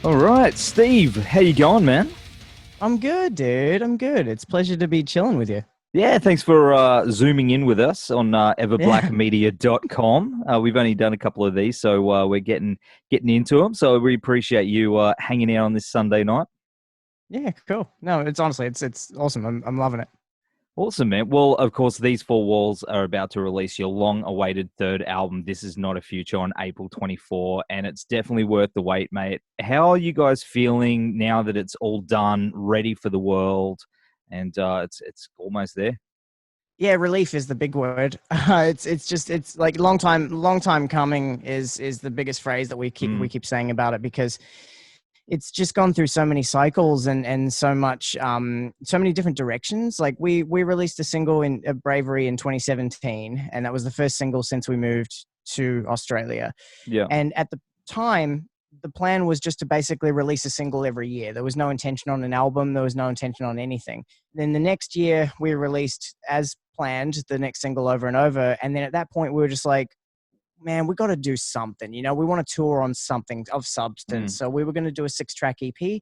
All right, Steve, how you going, man? I'm good, dude. I'm good. It's a pleasure to be chilling with you. Yeah, thanks for zooming in with us on Yeah. everblackmedia.com. We've only done a couple of these, so we're getting into them. So we appreciate you hanging out on this Sunday night. Yeah, cool. No, it's honestly, it's awesome. I'm loving it. Awesome, man. Well, of course, these four walls are about to release your long-awaited third album. This is Not a Future on April 24, and it's definitely worth the wait, mate. How are you guys feeling now that it's all done, ready for the world, and it's almost there? Yeah, relief is the big word. It's like long time coming is the biggest phrase that we keep saying about it because it's just gone through so many cycles and so much so many different directions. Like we released a single in Bravery in 2017, and that was the first single since we moved to Australia. Yeah. And at the time, the plan was just to basically release a single every year. There was no intention on an album. There was no intention on anything. Then the next year, we released as planned the next single over and over. And then at that point, we were just like, man, we got to do something. You know, we want to tour on something of substance. So we were going to do a 6-track EP.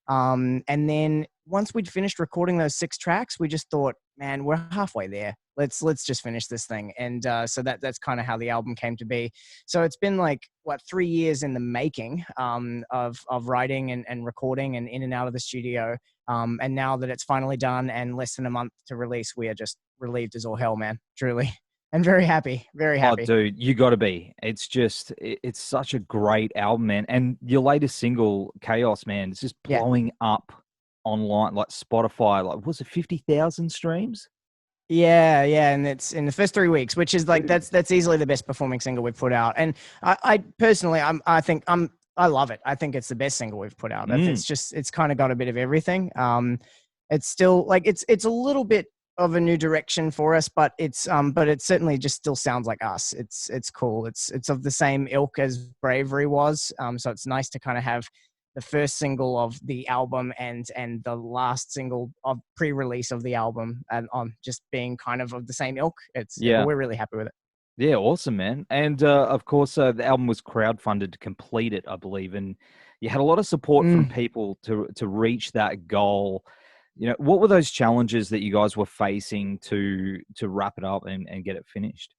And then once we'd finished recording those 6 tracks, we just thought, man, we're halfway there. Let's just finish this thing. And so that's kind of how the album came to be. So it's been like 3 years in the making of writing and recording and in and out of the studio. And now that it's finally done and less than a month to release, we are just relieved as all hell, man. Truly. And very happy, very Oh, happy. dude, you got to be. It's just, it's such a great album, man. And your latest single, Chaos, man, it's just Yeah. blowing up online, like Spotify. Like, was it 50,000 streams? Yeah, and it's in the first 3 weeks, which is like Dude. that's easily the best performing single we've put out. And I personally, I love it. I think it's the best single we've put out. It's kind of got a bit of everything. It's still like it's a little bit of a new direction for us, but it certainly just still sounds like us. It's cool. It's of the same ilk as Bravery was. So it's nice to kind of have the first single of the album and the last single of pre-release of the album and on just being kind of the same ilk. Yeah. We're really happy with it. Yeah, awesome, man. And of course, the album was crowdfunded to complete it, I believe. And you had a lot of support from people to reach that goal. You know, what were those challenges that you guys were facing to wrap it up and get it finished?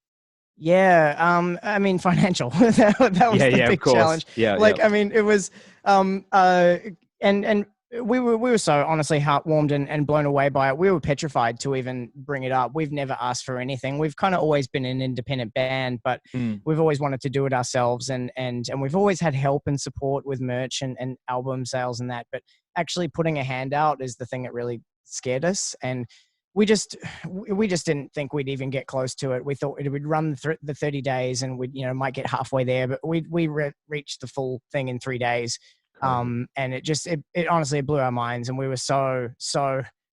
Yeah, I mean, financial. That was the Yeah, of big course. challenge. Yeah, Like, I mean, it was, and we were so honestly heartwarmed and blown away by it. We were petrified to even bring it up. We've never asked for anything. We've kind of always been an independent band, but we've always wanted to do it ourselves, and we've always had help and support with merch and album sales and that. But actually putting a hand out is the thing that really scared us. And we just didn't think we'd even get close to it. We thought it would run the 30 days and we'd might get halfway there, but we reached the full thing in 3 days. And it honestly blew our minds, and we were so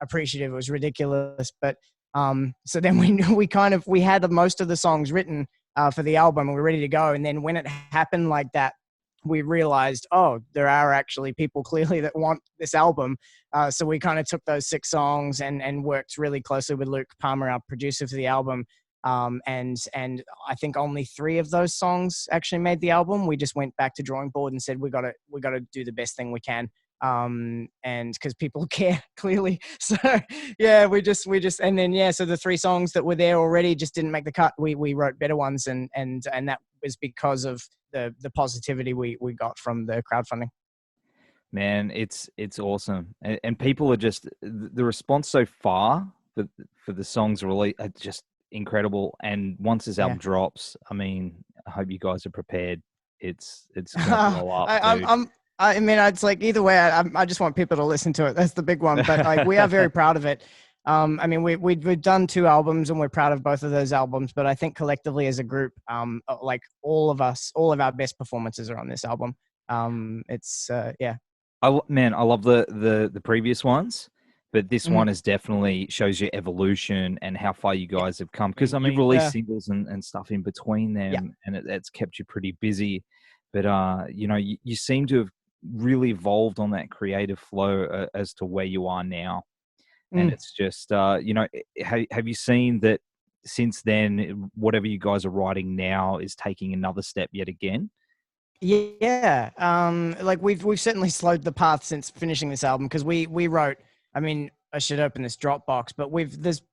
appreciative. It was ridiculous. But so then we had most of the songs written for the album and we were ready to go. And then when it happened like that, we realized, oh, there are actually people clearly that want this album. So we kind of took those 6 songs and worked really closely with Luke Palmer, our producer for the album. And I think only 3 of those songs actually made the album. We just went back to drawing board and said, we got to do the best thing we can. And because people care clearly. So yeah, we just, and then, yeah, so the 3 songs that were there already just didn't make the cut. We wrote better ones and that was because of the positivity we got from the crowdfunding. man, it's awesome. And people are just, the response so far for the songs release are just incredible. And once this album drops, I mean, I hope you guys are prepared. It's gonna blow up, dude. I mean, it's like either way, I just want people to listen to it. That's the big one. But like, we are very proud of it. I mean, we've done 2 albums and we're proud of both of those albums. But I think collectively as a group, like all of our best performances are on this album. Yeah. I love the previous ones, but this one is definitely shows you evolution and how far you guys have come. Because I mean, you've released singles and stuff in between them, and it's kept you pretty busy. But you seem to have really evolved on that creative flow as to where you are now. And it's just, have you seen that since then, whatever you guys are writing now is taking another step yet again? Yeah. Like we've certainly slowed the path since finishing this album, because we wrote, I mean, I should open this Dropbox, but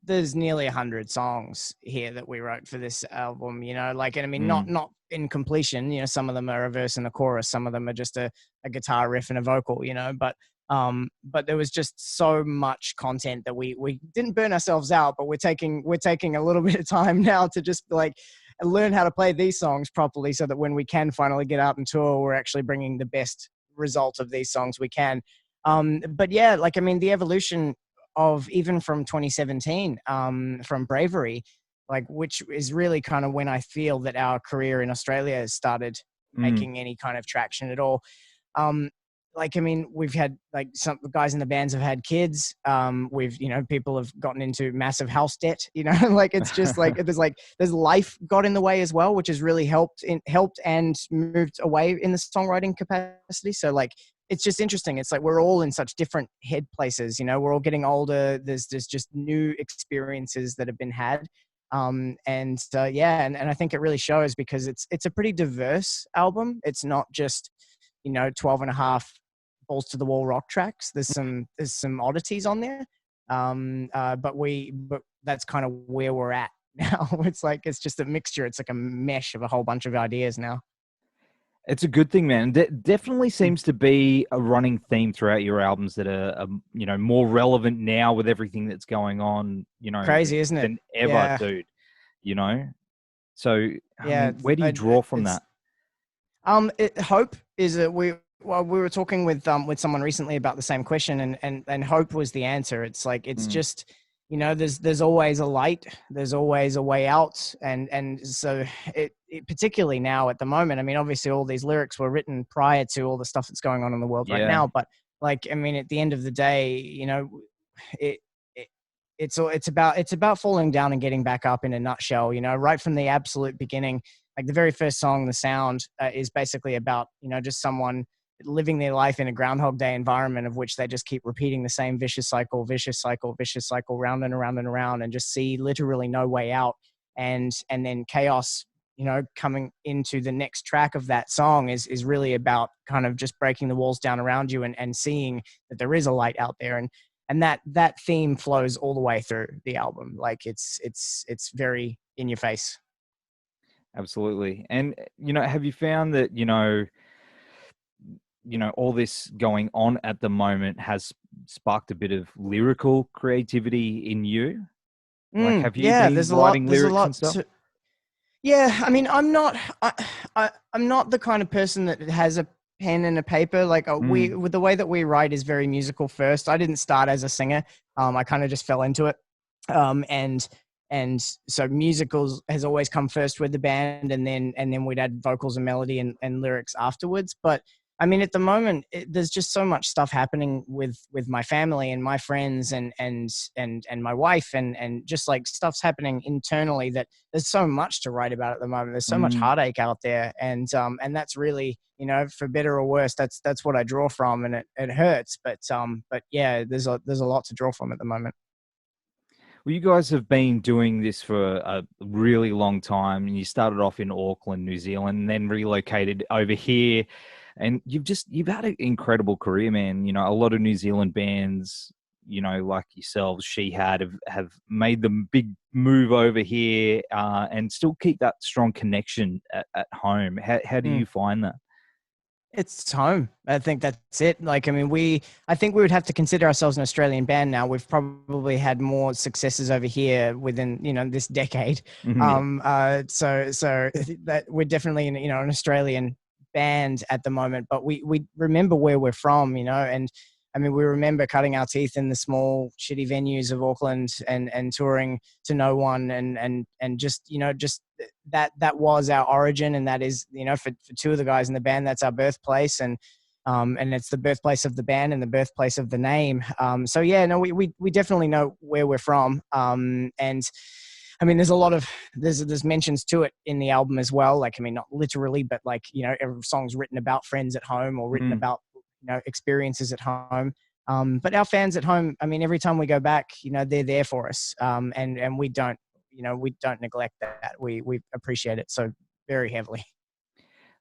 there's nearly 100 songs here that we wrote for this album, you know, like, and I mean, not in completion, you know, some of them are a verse and a chorus, some of them are just a guitar riff and a vocal, you know, but there was just so much content that we didn't burn ourselves out, but we're taking a little bit of time now to just like learn how to play these songs properly, so that when we can finally get out and tour, we're actually bringing the best result of these songs we can. But yeah, like, I mean, the evolution of even from 2017, from Bravery, like, which is really kind of when I feel that our career in Australia has started making any kind of traction at all. Um, like, I mean, we've had, like, some guys in the bands have had kids. We've, you know, people have gotten into massive house debt, you know, like, it's just like, there's life got in the way as well, which has really helped and moved away in the songwriting capacity. So like, it's just interesting. It's like, we're all in such different head places, you know, we're all getting older. There's just new experiences that have been had. Yeah. And I think it really shows, because it's a pretty diverse album. It's not just, you know, 12 and a half balls to the wall rock tracks. There's some oddities on there. But that's kind of where we're at now. It's like, it's just a mixture. It's like a mesh of a whole bunch of ideas now. It's a good thing, man. Definitely seems to be a running theme throughout your albums that are, you know, more relevant now with everything that's going on, you know, Crazy, isn't it? than ever, yeah. dude, you know? So, I Yeah. mean, where do you draw from that? Hope is that we were talking with someone recently about the same question, and hope was the answer. It's like, it's just, you know, there's always a light, there's always a way out, and so it particularly now at the moment. I mean, obviously all these lyrics were written prior to all the stuff that's going on in the world right now, but like, I mean, at the end of the day, you know, it it's about falling down and getting back up, in a nutshell, you know, right from the absolute beginning. Like, the very first song, The Sound, is basically about, you know, just someone living their life in a Groundhog Day environment, of which they just keep repeating the same vicious cycle, round and around and around, and just see literally no way out. And then chaos, you know, coming into the next track of that song is really about kind of just breaking the walls down around you, and seeing that there is a light out there. And that theme flows all the way through the album. Like, it's very in your face. Absolutely. And, you know, have you found that, you know, all this going on at the moment has sparked a bit of lyrical creativity in you? Like, have you been writing lyrics and stuff? Yeah, I mean, I'm not the kind of person that has a pen and a paper. Like, with the way that we write is very musical first. I didn't start as a singer. I kind of just fell into it. And so musicals has always come first with the band, and then we'd add vocals and melody and lyrics afterwards. But I mean, at the moment, there's just so much stuff happening with my family and my friends and my wife, and just like stuff's happening internally, that there's so much to write about at the moment. There's so much heartache out there, and that's really, you know, for better or worse, that's what I draw from, and it hurts, but yeah, there's a lot to draw from at the moment. Well, you guys have been doing this for a really long time, and you started off in Auckland, New Zealand, and then relocated over here. And you've had an incredible career, man. You know, a lot of New Zealand bands, you know, like yourselves, have made the big move over here, and still keep that strong connection at home. How do you find that? It's home. I think that's it. Like, I mean, I think we would have to consider ourselves an Australian band now. We've probably had more successes over here within, you know, this decade. So that we're definitely, you know, an Australian band at the moment, but we remember where we're from, you know, and I mean, we remember cutting our teeth in the small, shitty venues of Auckland and touring to no one, and just, you know, just that was our origin, and that is, you know, for two of the guys in the band, that's our birthplace, and it's the birthplace of the band and the birthplace of the name. So yeah, no, we definitely know where we're from, and I mean, there's a lot of there's mentions to it in the album as well. Like, I mean, not literally, but like, you know, every song's written about friends at home, or written about, you know, experiences at home. But our fans at home, I mean, every time we go back, you know, they're there for us, and we don't neglect that. We appreciate it so very heavily.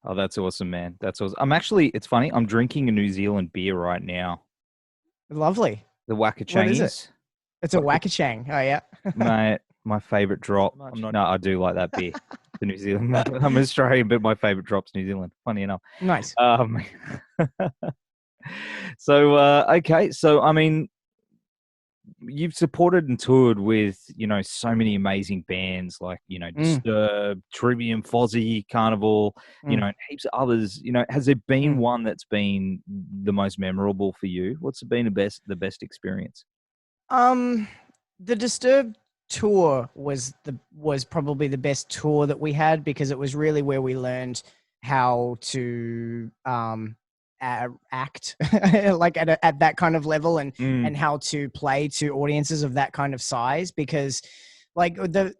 Oh, that's awesome, man. That's awesome. It's funny. I'm drinking a New Zealand beer right now. Lovely. The What is it? Wakachangies. It's a Wakachang. Oh, yeah. Mate, my favorite drop. No, I do like that beer. The New Zealand. I'm Australian, but my favorite drop's New Zealand. Funny enough. Nice. So, okay. So, I mean, you've supported and toured with, so many amazing bands like, Disturbed, Trivium, Fozzy, Carnival, heaps of others. Has there been one that's been the most memorable for you? What's been the best experience? The Disturbed tour was probably the best tour that we had, because it was really where we learned how to act like at that kind of level, and how to play to audiences of that kind of size. Because like the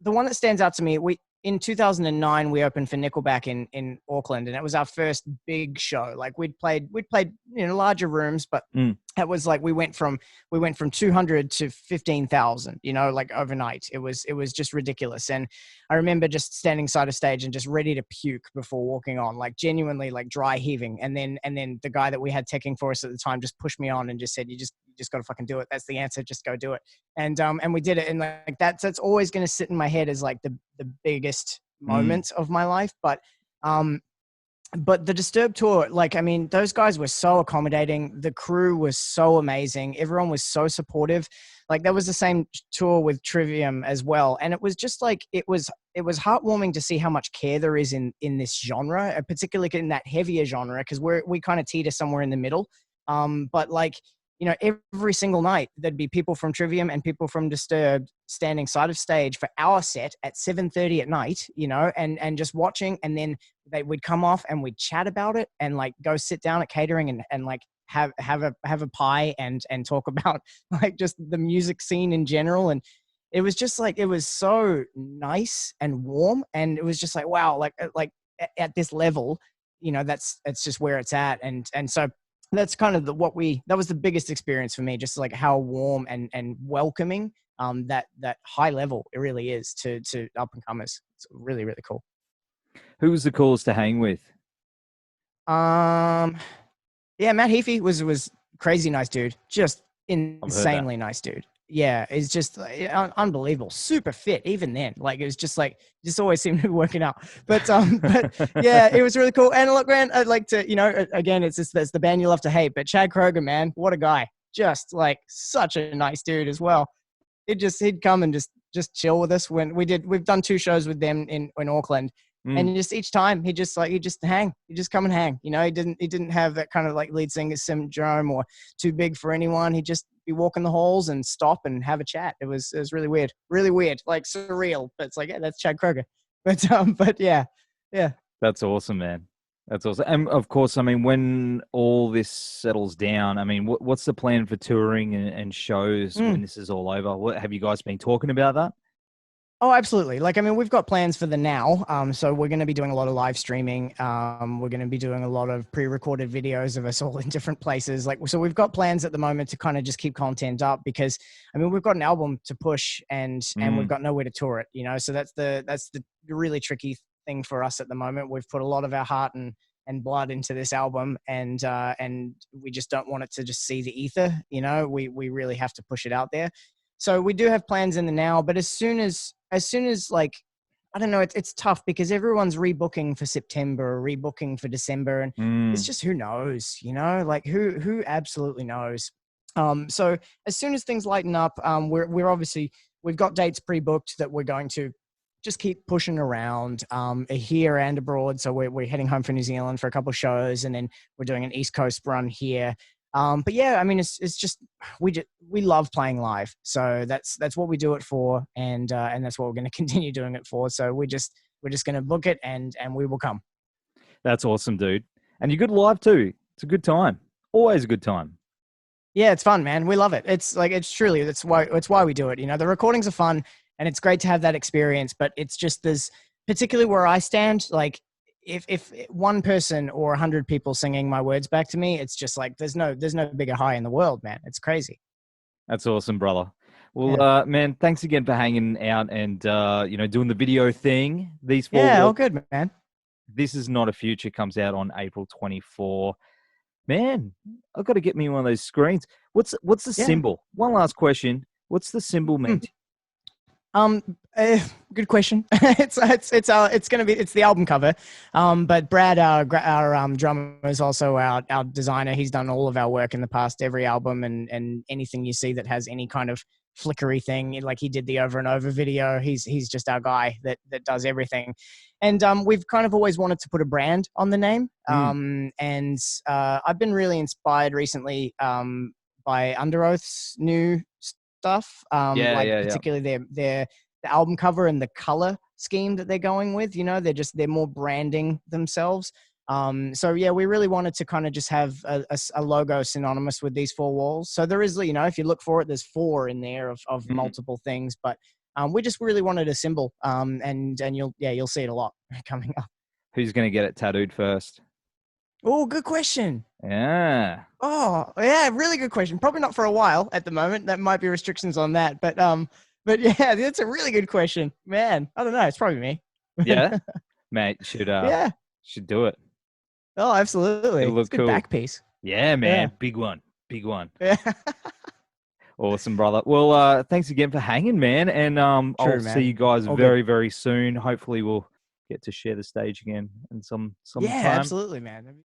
one that stands out to me, in 2009 we opened for Nickelback in Auckland, and it was our first big show. Like we'd played larger rooms, but it was like we went from 200 to 15,000, like overnight. It was just ridiculous. And I remember just standing side of stage and just ready to puke before walking on, like genuinely like dry heaving. And then the guy that we had teching for us at the time just pushed me on and just said, you just got to fucking do it. That's the answer. Just go do it. And we did it. And like that's always going to sit in my head as like the biggest moment of my life. But the Disturbed tour, like, I mean, those guys were so accommodating. The crew was so amazing. Everyone was so supportive. Like, that was the same tour with Trivium as well. And it was just like, it was heartwarming to see how much care there is in this genre, particularly in that heavier genre, because we kind of teeter somewhere in the middle. But like, every single night there'd be people from Trivium and people from Disturbed standing side of stage for our set at 7:30 at night, and just watching. And then we'd come off and we'd chat about it and like go sit down at catering and like have a pie and talk about like just the music scene in general. And it was just like, it was so nice and warm. And it was just like, wow, like at this level, that's just where it's at. And so that's kind of that was the biggest experience for me, just like how warm and welcoming that high level it really is to up and comers. It's really, really cool. Who was the coolest to hang with? Yeah, Matt Heafy was crazy nice dude, just insanely nice dude. Yeah, it's just unbelievable. Super fit even then. Like, it was just like, just always seemed to be working out. But yeah, it was really cool. And look, man, I'd like to, again, it's the band you love to hate, but Chad Kroger, man, what a guy. Just like such a nice dude as well. He'd come and just chill with us when we've done 2 shows with them in Auckland. And just each time he'd just come and hang. He didn't have that kind of like lead singer syndrome or too big for anyone. He'd just be walking the halls and stop and have a chat. It was really weird, like surreal. But it's like, yeah, that's Chad Kroger. But yeah. That's awesome, man. That's awesome. And of course, I mean, when all this settles down, I mean, what's the plan for touring and shows when this is all over? What have you guys been talking about that? Oh, absolutely. Like, I mean, we've got plans for the now. So we're going to be doing a lot of live streaming. We're going to be doing a lot of pre-recorded videos of us all in different places. Like, so we've got plans at the moment to kind of just keep content up, because I mean, we've got an album to push and we've got nowhere to tour it, so that's the really tricky thing for us at the moment. We've put a lot of our heart and blood into this album, and we just don't want it to just see the ether. We really have to push it out there. So we do have plans in the now, but as soon as like, I don't know, it's tough because everyone's rebooking for September, rebooking for December, and it's just, who knows, like who absolutely knows. So as soon as things lighten up, we're obviously, we've got dates pre-booked that we're going to just keep pushing around here and abroad. So we're heading home for New Zealand for a couple of shows, and then we're doing an East Coast run here. But yeah, I mean, it's just, we love playing live. So that's what we do it for. And that's what we're going to continue doing it for. So we're just going to book it and we will come. That's awesome, dude. And you're good live too. It's a good time. Always a good time. Yeah, it's fun, man. We love it. It's like, it's why we do it. The recordings are fun and it's great to have that experience, but it's just, there's particularly where I stand, like, if one person or 100 people singing my words back to me, it's just like, there's no bigger high in the world, man. It's crazy. That's awesome, brother. Well, man, thanks again for hanging out and, doing the video thing. All good, man. This Is Not a Future comes out on April 24. Man, I've got to get me one of those screens. What's the symbol? One last question. What's the symbol meant? Good question. It's the album cover. But Brad, our drummer, is also our designer. He's done all of our work in the past, every album and anything you see that has any kind of flickery thing, like he did the Over and Over video. He's just our guy that does everything. And we've kind of always wanted to put a brand on the name. And I've been really inspired recently by Under Oath's new stuff, particularly their the album cover and the color scheme that they're going with. You know, they're more branding themselves. So yeah, we really wanted to kind of just have a logo synonymous with these four walls. So there is, you know, if you look for it, there's four in there of multiple things, but we just really wanted a symbol. And you'll see it a lot coming up. Who's going to get it tattooed first? Oh, good question. Yeah. Oh, yeah, really good question. Probably not for a while at the moment. That might be restrictions on that. But yeah, that's a really good question. Man, I don't know. It's probably me. Yeah? Mate, should do it. Oh, absolutely. It'll look good cool. Back piece. Yeah, man. Yeah. Big one. Yeah. Awesome, brother. Well, thanks again for hanging, man. And I'll see you guys very soon. Hopefully we'll get to share the stage again in some time. Yeah, absolutely, man.